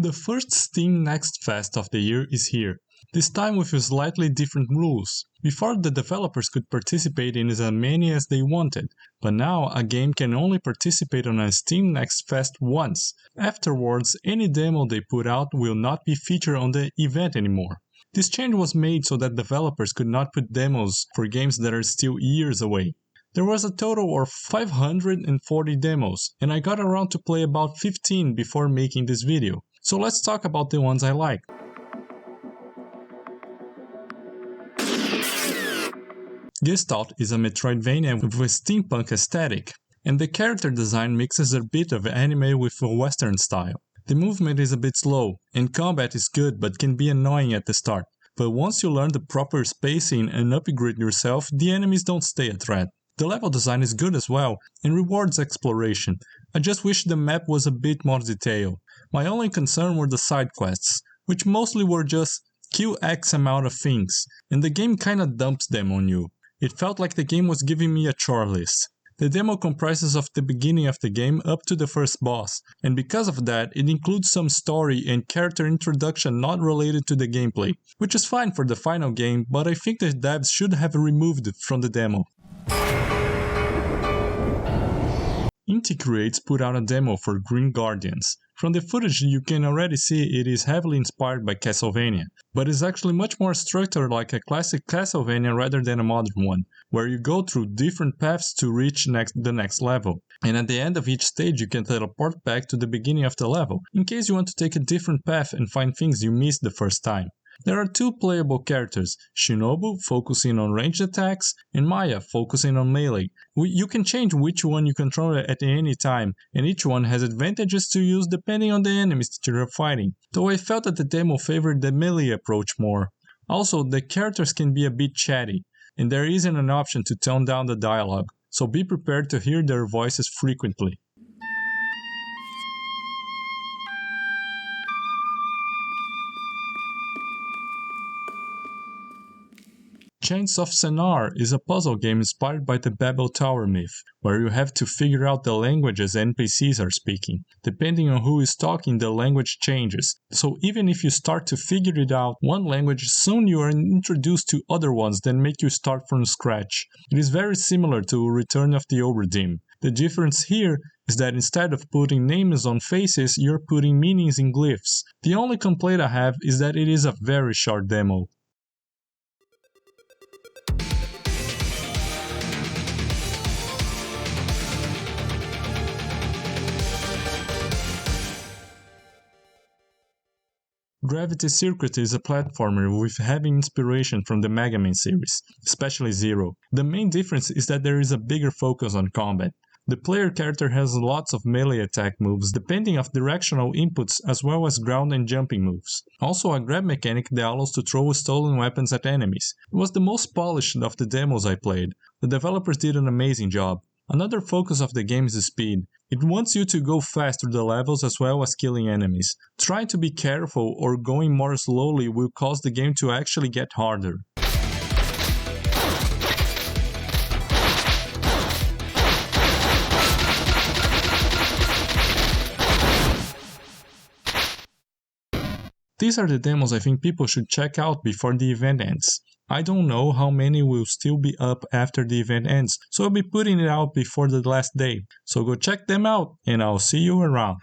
The first Steam Next Fest of the year is here, this time with slightly different rules. Before, the developers could participate in as many as they wanted, but now a game can only participate on a Steam Next Fest once. Afterwards, any demo they put out will not be featured on the event anymore. This change was made so that developers could not put demos for games that are still years away. There was a total of 540 demos, and I got around to play about 15 before making this video. So let's talk about the ones I like. Gestalt is a Metroidvania with a steampunk aesthetic, and the character design mixes a bit of anime with a western style. The movement is a bit slow, and combat is good but can be annoying at the start, but once you learn the proper spacing and upgrade yourself, the enemies don't stay a threat. The level design is good as well, and rewards exploration. I just wish the map was a bit more detailed. My only concern were the side quests, which mostly were just kill X amount of things, and the game kinda dumps them on you. It felt like the game was giving me a chore list. The demo comprises of the beginning of the game up to the first boss, and because of that, it includes some story and character introduction not related to the gameplay, which is fine for the final game, but I think the devs should have removed it from the demo. Inti Creates put out a demo for Green Guardians. From the footage you can already see it is heavily inspired by Castlevania, but is actually much more structured like a classic Castlevania rather than a modern one, where you go through different paths to reach the next level, and at the end of each stage you can teleport back to the beginning of the level, in case you want to take a different path and find things you missed the first time. There are two playable characters, Shinobu focusing on ranged attacks and Maya focusing on melee. You can change which one you control at any time, and each one has advantages to use depending on the enemies that you are fighting, though I felt that the demo favored the melee approach more. Also, the characters can be a bit chatty, and there isn't an option to tone down the dialogue, so be prepared to hear their voices frequently. Chains of Sennaar is a puzzle game inspired by the Babel Tower myth, where you have to figure out the languages NPCs are speaking. Depending on who is talking, the language changes, so even if you start to figure it out one language, soon you are introduced to other ones that make you start from scratch. It is very similar to Return of the Obra Dinn. The difference here is that instead of putting names on faces, you're putting meanings in glyphs. The only complaint I have is that it is a very short demo. Gravity Circuit is a platformer with heavy inspiration from the Mega Man series, especially Zero. The main difference is that there is a bigger focus on combat. The player character has lots of melee attack moves depending on directional inputs as well as ground and jumping moves. Also a grab mechanic that allows to throw stolen weapons at enemies. It was the most polished of the demos I played. The developers did an amazing job. Another focus of the game is speed. It wants you to go fast through the levels as well as killing enemies. Trying to be careful or going more slowly will cause the game to actually get harder. These are the demos I think people should check out before the event ends. I don't know how many will still be up after the event ends, so I'll be putting it out before the last day. So go check them out, and I'll see you around.